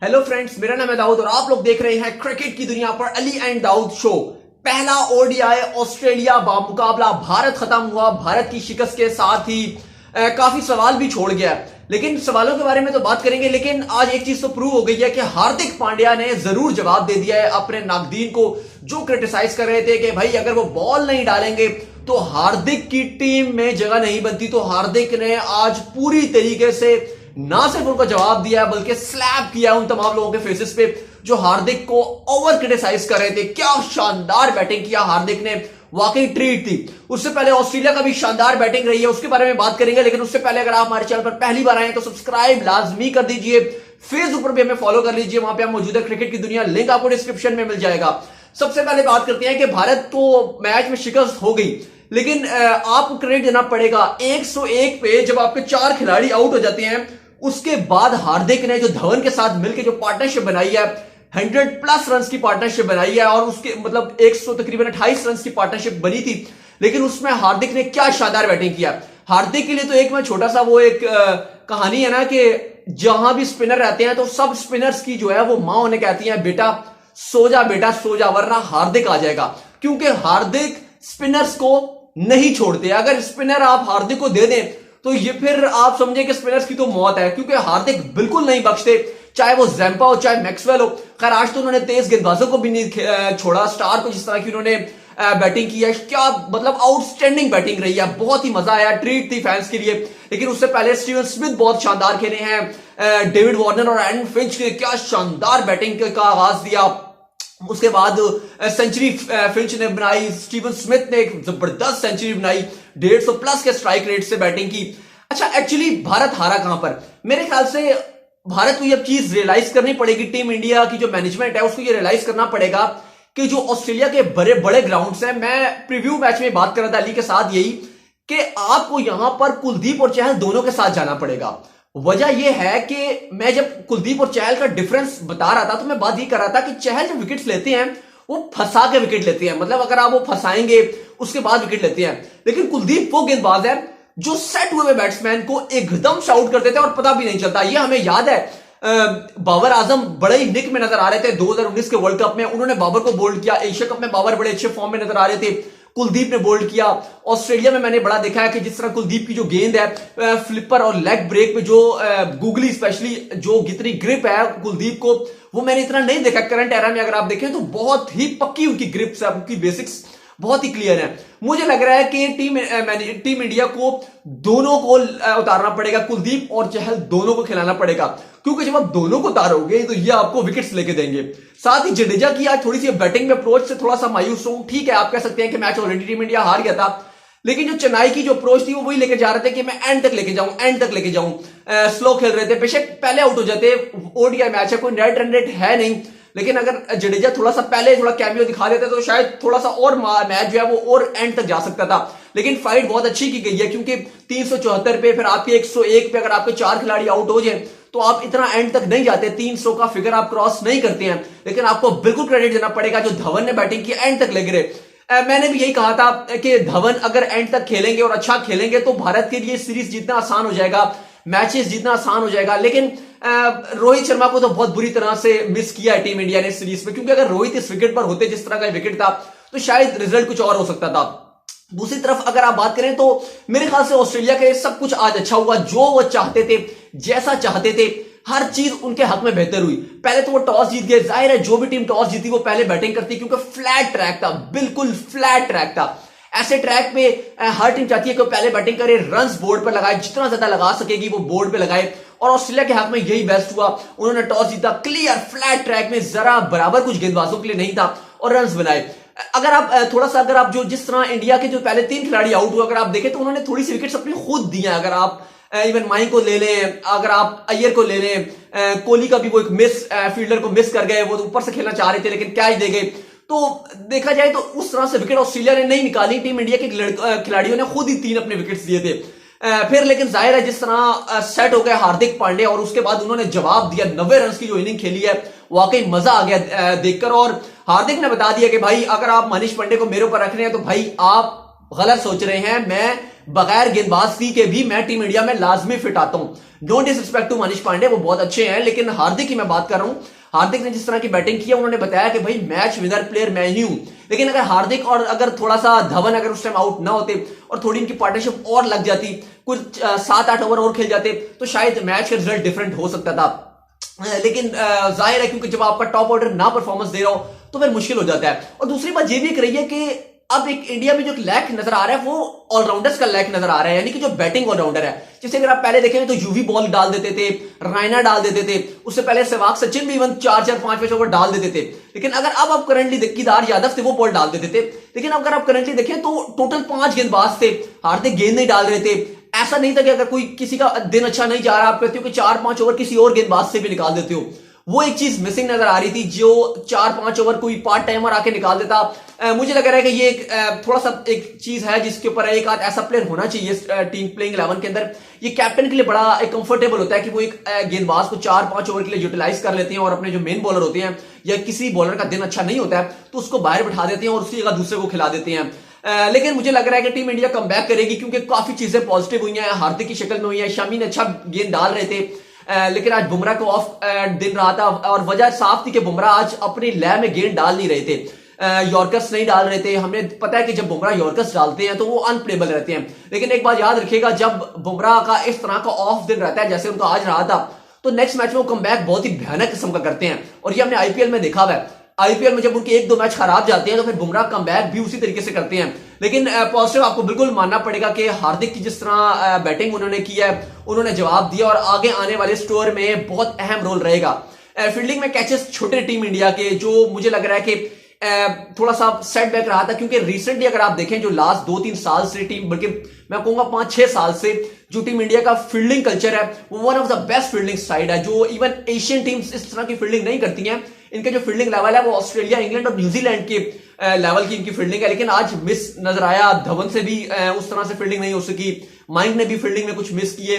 Hello friends, मेरा नाम है दाऊद और आप लोग देख रहे हैं क्रिकेट की दुनिया पर अली एंड दाऊद शो। पहला ओडीआई ऑस्ट्रेलिया मुकाबला भारत खत्म हुआ। भारत की शिकस्त के साथ ही काफी सवाल भी छोड़ गया, लेकिन सवालों के बारे में तो बात करेंगे। लेकिन आज एक चीज तो प्रूव हो गई है कि हार्दिक पांड्या ने जरूर जवाब दे दिया है अपने नाकदीन को, जो क्रिटिसाइज कर रहे थे कि भाई अगर वो बॉल नहीं डालेंगे तो हार्दिक की टीम में जगह नहीं बनती। तो हार्दिक ने आज पूरी तरीके से ना सिर्फ उनको जवाब दिया बल्कि स्लैप किया उन तमाम लोगों के फेसेस पे जो हार्दिक को ओवर क्रिटिसाइज कर रहे थे। क्या शानदार बैटिंग किया हार्दिक ने, वाकई ट्रीट थी। उससे पहले ऑस्ट्रेलिया का भी शानदार बैटिंग रही है, उसके बारे में बात करेंगे। लेकिन उससे पहले अगर आप हमारे चैनल पर पहली बार आए तो सब्सक्राइब लाजमी कर दीजिए। फेसबुक पर भी हमें फॉलो कर लीजिए, वहां पे हम मौजूद है क्रिकेट की दुनिया, लिंक आपको डिस्क्रिप्शन में मिल जाएगा। सबसे पहले बात करते हैं कि भारत को मैच में शिकस्त हो गई, लेकिन आपको क्रेडिट देना पड़ेगा 101 पे जब आपके 4 खिलाड़ी आउट हो जाते हैं। उसके बाद हार्दिक ने जो धवन के साथ मिलकर जो पार्टनरशिप बनाई है, 100+ रन की पार्टनरशिप बनाई है और उसके मतलब 100 तकरीबन 28 रन की पार्टनरशिप बनी थी। लेकिन उसमें हार्दिक ने क्या शानदार बैटिंग किया। हार्दिक के लिए तो एक मैं छोटा सा वो एक कहानी है ना कि जहां भी स्पिनर रहते हैं तो सब स्पिनर्स की जो है वो मां उन्हें कहती है बेटा सो जा वरना हार्दिक आ जाएगा। क्योंकि हार्दिक स्पिनर्स को नहीं छोड़ते। अगर स्पिनर आप हार्दिक को दे दें तो ये फिर आप समझे कि स्पिनर्स की तो मौत है, क्योंकि हार्दिक बिल्कुल नहीं बख्शते, चाहे वो जैम्पा हो चाहे मैक्सवेल हो। खैर आज तो उन्होंने तेज गेंदबाजों को भी नहीं छोड़ा, स्टार को जिस तरह की उन्होंने बैटिंग की है, क्या मतलब आउटस्टैंडिंग बैटिंग रही है, बहुत ही मजा आया, ट्रीट थी फैंस के लिए। लेकिन उससे पहले स्टीवन स्मिथ बहुत शानदार खेले हैं, डेविड वार्नर और एडन फिंच ने क्या शानदार बैटिंग का आगाज दिया। उसके बाद सेंचुरी फिंच ने बनाई, स्टीवन स्मिथ ने एक जबरदस्त सेंचुरी बनाई, 150+ के स्ट्राइक रेट से बैटिंग की। अच्छा, एक्चुअली भारत हारा कहां पर? मेरे ख्याल से भारत को यह चीज रियलाइज करनी पड़ेगी, टीम इंडिया की जो मैनेजमेंट है उसको यह रियलाइज करना पड़ेगा कि जो ऑस्ट्रेलिया के बड़े बड़े ग्राउंड्स हैं, मैं प्रीव्यू मैच में बात कर रहा था अली के साथ यही, कि आपको यहां पर कुलदीप और चहल दोनों के साथ जाना पड़ेगा। वजह यह है कि मैं जब कुलदीप और चहल का डिफरेंस बता रहा था तो मैं बात ये कर रहा था कि चहल जब विकेट्स लेते हैं वो फंसा के विकेट लेते हैं, मतलब अगर आप वो फंसाएंगे उसके बाद विकेट लेते हैं। लेकिन कुलदीप वो गेंदबाज है जो सेट हुए बैट्समैन को एकदम शाउट कर देते हैं और पता भी नहीं चलता। ये हमें याद है, बाबर आजम बड़े ही निक में नजर आ रहे थे 2019 के वर्ल्ड कप में, उन्होंने बाबर को बोल्ड किया। एशिया कप में बाबर बड़े अच्छे फॉर्म में नजर आ रहे थे, कुलदीप ने बोल्ड किया। ऑस्ट्रेलिया में मैंने बड़ा देखा है कि जिस तरह कुलदीप की जो गेंद है फ्लिपर और लेग ब्रेक में जो गूगली स्पेशली जो जितनी ग्रिप है कुलदीप को, वो मैंने इतना नहीं देखा करंट एरा में। अगर आप देखें तो बहुत ही पक्की उनकी ग्रिप्स है, उनकी बेसिक्स बहुत ही क्लियर है। मुझे लग रहा है कि टीम इंडिया को दोनों को उतारना पड़ेगा, कुलदीप और चहल दोनों को खिलाना पड़ेगा, क्योंकि जब आप दोनों को उतारोगे तो ये आपको विकेट्स लेके देंगे। साथ ही जडेजा की आज थोड़ी सी बैटिंग में अप्रोच से थोड़ा सा मायूस हूं। ठीक है, आप कह सकते हैं कि मैच ऑलरेडी टीम इंडिया हार गया था, लेकिन जो चेन्नई की जो अप्रोच थी वो वही लेके जा रहे थे कि मैं एंड तक लेके जाऊं, स्लो खेल रहे थे। बेशक पहले आउट हो जाते, ओडीआई मैच है, कोई नेट रन रेट है नहीं, लेकिन अगर जडेजा थोड़ा सा पहले थोड़ा कैमियो दिखा देते तो शायद थोड़ा सा और मैच जो है वो और एंड तक जा सकता था। लेकिन फाइट बहुत अच्छी की गई है, क्योंकि 374 पे फिर आपके 101 पे अगर आपके 4 खिलाड़ी आउट हो जाए तो आप इतना एंड तक नहीं जाते, 300 का फिगर आप क्रॉस नहीं करते हैं। लेकिन आपको बिल्कुल क्रेडिट देना पड़ेगा जो धवन ने बैटिंग की, एंड तक लग रहे। मैंने भी यही कहा था कि धवन अगर एंड तक खेलेंगे और अच्छा खेलेंगे तो भारत के लिए सीरीज जीतना आसान हो जाएगा, मैचेस जीतना आसान हो जाएगा। लेकिन रोहित शर्मा को तो बहुत बुरी तरह से मिस किया है टीम इंडिया ने सीरीज में, क्योंकि अगर रोहित इस विकेट पर होते जिस तरह का विकेट था तो शायद रिजल्ट कुछ और हो सकता था। दूसरी तरफ अगर आप बात करें तो मेरे ख्याल से ऑस्ट्रेलिया के सब कुछ आज अच्छा हुआ, जो वो चाहते थे, जैसा चाहते थे, हर चीज उनके हक में बेहतर हुई। पहले तो वो टॉस जीत गए, जाहिर है जो भी टीम टॉस जीती वो पहले बैटिंग करती, क्योंकि फ्लैट ट्रैक था, बिल्कुल फ्लैट ट्रैक था। ऐसे ट्रैक पे हर टीम चाहती है कि पहले बैटिंग करे, रन्स बोर्ड पर लगाए, जितना ज्यादा लगा सकेगी वो बोर्ड पे लगाए, और ऑस्ट्रेलिया के हक में यही बेस्ट हुआ। उन्होंने टॉस जीता, क्लियर फ्लैट ट्रैक में, जरा बराबर कुछ गेंदबाजों के लिए नहीं था और रन्स बनाए। अगर आप थोड़ा सा, अगर आप जो जिस तरह इंडिया के जो पहले 3 खिलाड़ी आउट हुए अगर आप देखें तो उन्होंने थोड़ी सी विकेट्स अपनी खुद दी हैं। अगर आप इवन माई को ले लें, अगर आप अय्यर को ले लें, कोहली का भी वो एक मिस, फील्डर को मिस कर गए, वो तो ऊपर से खेलना चाह रहे थे लेकिन कैच दे गए। तो देखा जाए तो उस तरह से विकेट ऑस्ट्रेलिया ने नहीं निकाली, टीम इंडिया के खिलाड़ियों ने खुद ही 3 अपने विकेट्स दिए थे। फिर लेकिन जाहिर है जिस तरह सेट हो गए हार्दिक पांड्या और उसके बाद उन्होंने जवाब दिया, 90 रन की जो इनिंग खेली है, वाकई मजा आ गया देखकर। और हार्दिक ने बता दिया कि भाई अगर आप मनीष पांडे को मेरे ऊपर रख रहे हैं तो भाई आप गलत सोच रहे हैं, मैं बगैर गेंदबाजी के भी मैं टीम इंडिया में लाजमी फिट आता हूं। No disrespect to Manish Pandey, वो बहुत अच्छे हैं, लेकिन हार्दिक की मैं बात कर रहा हूं। हार्दिक ने जिस तरह की बैटिंग की, उन्होंने बताया कि भाई मैच विनर प्लेयर मैं ही हूं। लेकिन अगर हार्दिक और अगर थोड़ा सा धवन अगर उस टाइम आउट ना होते और थोड़ी इनकी पार्टनरशिप और लग जाती, कुछ 7-8 ओवर और खेल जाते, तो शायद मैच का रिजल्ट डिफरेंट हो सकता था। लेकिन जाहिर है क्योंकि जब आपका टॉप ऑर्डर ना परफॉर्मेंस दे रहा हो तो फिर मुश्किल हो जाता है। और दूसरी बात ये भी एक रही है कि अब एक इंडिया में जो लैक नजर आ रहा है वो ऑलराउंडर्स का लैक नजर आ रहा है, यानी कि जो बैटिंग ऑलराउंडर है। जैसे अगर आप पहले देखेंगे तो यूवी बॉल डाल देते थे, रायना डाल देते थे, उससे पहले सहवाग सचिन भी इवन 4-4 5-5 ओवर डाल देते थे। लेकिन अगर अब आप करंटली केदार यादव थे, वो बॉल डाल देते थे। लेकिन अगर आप करंटली देखें तो टोटल 5 गेंदबाज थे, हार्दिक गेंद नहीं डाल रहे थे। ऐसा नहीं था कि अगर कोई किसी का दिन अच्छा नहीं जा रहा, आप कहते हो कि 4-5 ओवर किसी और गेंदबाज से भी निकाल देते हो। वो एक चीज मिसिंग नजर आ रही थी, जो 4-5 ओवर कोई पार्ट टाइमर आके निकाल देता। मुझे लग रहा है कि ये थोड़ा सा एक चीज है जिसके ऊपर एक आध ऐसा प्लेयर होना चाहिए टीम प्लेइंग 11 के अंदर। ये कैप्टन के लिए बड़ा एक कंफर्टेबल होता है कि वो एक गेंदबाज को 4-5 ओवर के लिए यूटिलाइज कर लेते हैं और अपने जो मेन बॉलर होते हैं या किसी बॉलर का दिन अच्छा नहीं होता है तो उसको बाहर बिठा देते हैं और उसकी जगह दूसरे को खिला देते हैं। लेकिन मुझे लग रहा है कि टीम इंडिया कमबैक करेगी क्योंकि काफी चीजें पॉजिटिव हुई हैं, हार्दिक की शक्ल में हुई है। शमी ने अच्छा गेंद डाल रहे थे, लेकिन आज बुमराह को ऑफ दिन रहा था और वजह साफ थी कि बुमराह आज अपनी लय में गेंद डाल नहीं रहे थे, यॉर्कर्स नहीं डाल रहे थे। हमें पता है कि जब बुमराह यॉर्कर्स डालते हैं तो वो अनप्लेबल रहते हैं। लेकिन एक बात याद रखिएगा, जब बुमराह का इस तरह का ऑफ दिन रहता है जैसे उनका आज रहा था, तो नेक्स्ट मैच में वो कमबैक बहुत ही भयानक किस्म का करते हैं। और ये हमने आईपीएल में देखा हुआ है। आईपीएल में जब उनके 1-2 मैच खराब जाते हैं तो फिर बुमराह कमबैक भी उसी तरीके से करते हैं। लेकिन पॉजिटिव आपको बिल्कुल मानना पड़ेगा कि हार्दिक की जिस तरह बैटिंग उन्होंने की है, उन्होंने जवाब दिया और आगे आने वाले स्टोर में बहुत अहम रोल रहेगा। फील्डिंग में कैचेस छोटे टीम इंडिया के, जो मुझे लग रहा है कि थोड़ा सा सेटबैक रहा था, क्योंकि रिसेंटली अगर आप देखें जो लास्ट 2-3 साल से टीम, बल्कि मैं कहूंगा 5-6 साल से जो टीम इंडिया का फील्डिंग कल्चर है वो one of the best fielding side है, जो इवन एशियन टीम्स इस तरह की फील्डिंग नहीं करती हैं। इनके जो फील्डिंग लेवल है वो ऑस्ट्रेलिया, इंग्लैंड और न्यूजीलैंड के लेवल की इनकी फील्डिंग है। लेकिन आज मिस नजर आया, धवन से भी उस तरह से फील्डिंग नहीं हो सकी, माइंक ने भी फील्डिंग में कुछ मिस किए,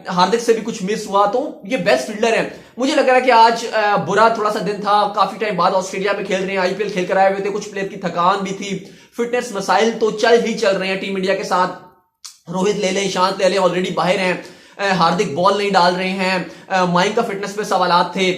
हार्दिक से भी कुछ मिस हुआ। तो ये बेस्ट फील्डर है। मुझे लग रहा है कि आज बुरा थोड़ा सा दिन था, काफी टाइम बाद ऑस्ट्रेलिया में खेल रहे हैं, आईपीएल खेल कर आए हुए थे, कुछ प्लेयर की थकान भी थी, फिटनेस मसाइल तो चल रहे हैं टीम इंडिया के साथ। रोहित ले लें, ईशांत ले लें, ऑलरेडी बाहर हैं, हार्दिक बॉल नहीं डाल रहे हैं, माइंक का फिटनेस पे सवालात थे।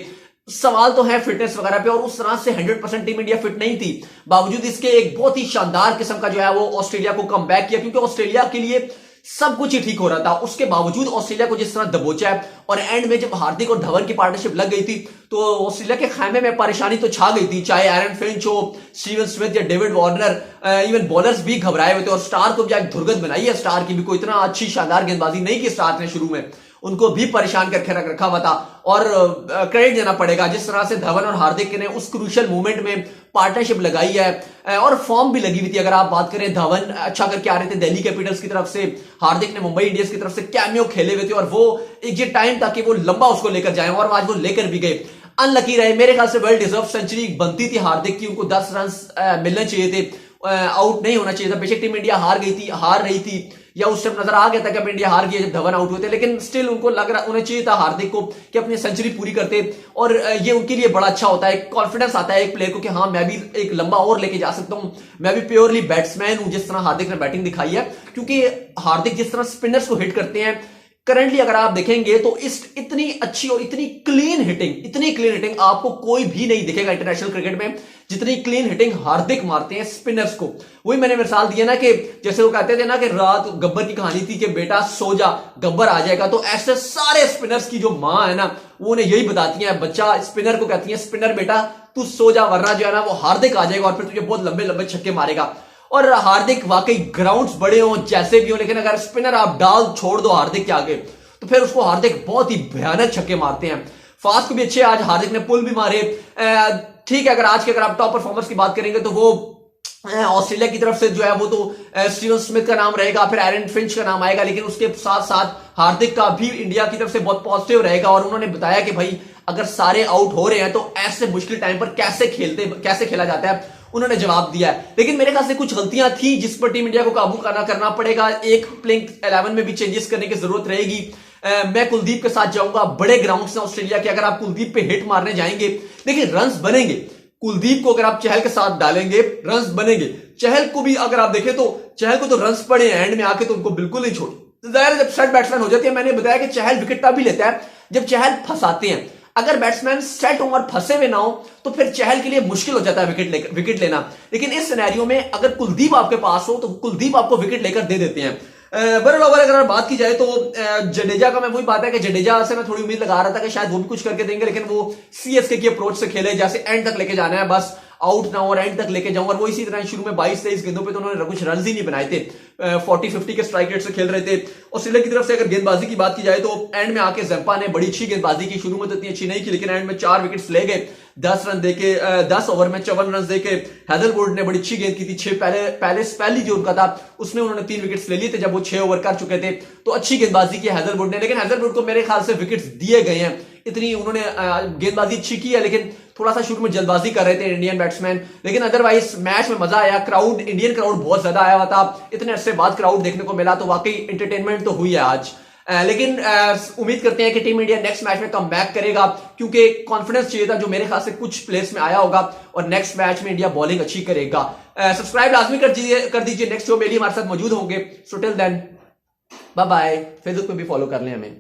सवाल तो है फिटनेस वगैरह पे, और उस तरह से 100% टीम इंडिया फिट नहीं थी। बावजूद इसके एक बहुत ही शानदार किस्म का जो है वो ऑस्ट्रेलिया को कम बैक किया, क्योंकि ऑस्ट्रेलिया के लिए सब कुछ ही ठीक हो रहा था। उसके बावजूद ऑस्ट्रेलिया को जिस तरह दबोचा है, और एंड में जब हार्दिक और धवन की पार्टनरशिप लग गई थी तो ऑस्ट्रेलिया के खैमे में परेशानी तो छा गई थी, चाहे एरन फिंच हो, स्टीवन स्मिथ या डेविड वार्नर, इवन बॉलर्स भी घबराए हुए थे। और स्टार को भी आज धुरगत बनाई है, स्टार की भी कोई इतना अच्छी शानदार गेंदबाजी नहीं की स्टार ने शुरू में, उनको भी परेशान करके रखा हुआ था। और क्रेडिट देना पड़ेगा जिस तरह से धवन और हार्दिक ने उस क्रूशियल मूवमेंट में पार्टनरशिप लगाई है, और फॉर्म भी लगी हुई थी। अगर आप बात करें, धवन अच्छा करके आ रहे थे दिल्ली कैपिटल्स की तरफ से, हार्दिक ने मुंबई इंडियंस की तरफ से कैमियो खेले हुए थे, और वो एक ये टाइम था कि वो लंबा उसको लेकर जाए, और आज वो लेकर भी गए। अनलकी रहे, मेरे ख्याल से वेल डिजर्व सेंचुरी बनती थी हार्दिक की, उनको 10 रन मिलने चाहिए थे, आउट नहीं होना चाहिए था। बेशक टीम इंडिया हार रही थी, या उस टाइम नजर आ गया था कि अब इंडिया हार गई जब धवन आउट हुए थे, लेकिन स्टिल उनको लग रहा उन्हें चाहिए था हार्दिक को कि अपनी सेंचुरी पूरी करते। और ये उनके लिए बड़ा अच्छा होता है, कॉन्फिडेंस आता है एक प्लेयर को कि हाँ मैं भी एक लंबा और लेके जा सकता हूं, मैं भी प्योरली बैट्समैन हूं, जिस तरह हार्दिक ने बैटिंग दिखाई है। क्योंकि हार्दिक जिस तरह स्पिनर्स को हिट करते हैं, करंटली अगर आप देखेंगे तो इतनी अच्छी और इतनी क्लीन हिटिंग आपको कोई भी नहीं दिखेगा इंटरनेशनल क्रिकेट में, जितनी क्लीन हिटिंग हार्दिक मारते हैं स्पिनर्स को। वही मैंने मिसाल दिया ना कि जैसे वो कहते थे ना कि रात गब्बर की कहानी थी कि बेटा सो जा, गब्बर आ जाएगा। तो ऐसे सारे स्पिनर्स की जो मां है ना, वो उन्हें यही बताती है, बच्चा स्पिनर को कहती है, स्पिनर बेटा तू सो जा, वरना जो है ना वो हार्दिक आ जाएगा और फिर तुझे बहुत लंबे लंबे छक्के मारेगा। और हार्दिक वाकई ग्राउंड्स बड़े हो जैसे भी हो, लेकिन अगर स्पिनर आप डाल छोड़ दो हार्दिक के आगे तो फिर उसको हार्दिक बहुत ही भयानक छक्के मारते हैं। फास्ट को भी अच्छे आज हार्दिक ने पुल भी मारे। ठीक है, अगर आप टॉप परफॉर्मर्स की बात करेंगे तो वो ऑस्ट्रेलिया की तरफ से जो है वो तो स्टीवन स्मिथ का नाम रहेगा, फिर एरन फिंच का नाम आएगा, लेकिन उसके साथ साथ हार्दिक का भी इंडिया की तरफ से बहुत पॉजिटिव रहेगा। और उन्होंने बताया कि भाई अगर सारे आउट हो रहे हैं तो ऐसे मुश्किल टाइम पर कैसे खेला जाता है, उन्होंने जवाब दिया है। लेकिन मेरे ख्याल से कुछ गलतियां थी जिस पर टीम इंडिया को काबू करना पड़ेगा। एक प्लेइंग 11 में भी चेंजेस करने की जरूरत रहेगी। मैं कुलदीप के साथ जाऊंगा, बड़े ग्राउंड्स हैं ऑस्ट्रेलिया के, अगर आप कुलदीप पे हिट मारने जाएंगे देखिए रन्स बनेंगे, कुलदीप को अगर आप चहल के साथ डालेंगे रन्स बनेंगे। चहल को भी अगर आप देखें तो चहल को तो रन्स पड़े एंड में आके तो उनको बिल्कुल नहीं छोड़े। जाहिर जब सेट बैट्समैन हो जाती है, मैंने बताया कि चहल विकेट तभी लेता है जब चहल फंसाते हैं। अगर बैट्समैन सेट हो और फंसे हुए ना हो तो फिर चहल के लिए मुश्किल हो जाता है विकेट लेना। लेकिन इस सिनेरियो में अगर कुलदीप आपके पास हो तो कुलदीप आपको विकेट लेकर दे देते हैं। बरल ओवर अगर बात की जाए तो जडेजा का, मैं वही बात है कि जडेजा से मैं थोड़ी उम्मीद लगा रहा था कि शायद वो भी कुछ करके देंगे, लेकिन वो सीएसके की अप्रोच से खेले जैसे एंड तक लेके जाना है, बस आउट ना और एंड तक लेके जाऊं। और वो इसी तरह शुरू में 22-23 गेंदों पे तो उन्होंने कुछ रन ही नहीं बनाए थे, 40-50 के स्ट्राइक रेट से खेल रहे थे। ऑस्ट्रेलिया की तरफ से अगर गेंदबाजी की बात की जाए तो एंड में आके जंपा ने बड़ी अच्छी गेंदबाजी की, शुरू में तो इतनी अच्छी नहीं की लेकिन एंड में 4 विकेट्स ले गए 10 रन देके, 10 ओवर में 54 रन देके। हैदरवुड ने बड़ी अच्छी गेंद की थी, पहली जो उनका था उसमें उन्होंने 3 विकेट्स ले लिए थे जब वो 6 ओवर कर चुके थे, तो अच्छी गेंदबाजी की हैदरवुड ने। लेकिन हैदरवुड को मेरे ख्याल से विकेट्स दिए गए हैं, इतनी उन्होंने गेंदबाजी अच्छी की है, लेकिन थोड़ा सा शुरू में जल्दबाजी कर रहे थे इंडियन बैट्समैन। लेकिन अदरवाइज मैच में मजा आया, क्राउड, इंडियन क्राउड बहुत ज्यादा आया हुआ था, इतने अरसे बाद क्राउड देखने को मिला, तो वाकई एंटरटेनमेंट तो हुई है आज। लेकिन उम्मीद करते हैं कि टीम इंडिया नेक्स्ट मैच में कम बैक करेगा, क्योंकि कॉन्फिडेंस चाहिए था जो मेरे ख्याल से कुछ प्लेयर्स में आया होगा, और नेक्स्ट मैच में इंडिया बॉलिंग अच्छी करेगा। सब्सक्राइब लाजमी कर दीजिए, नेक्स्ट शो में हमारे साथ मौजूद होंगे। So till then bye bye. Facebook पे भी फॉलो कर लें हमें।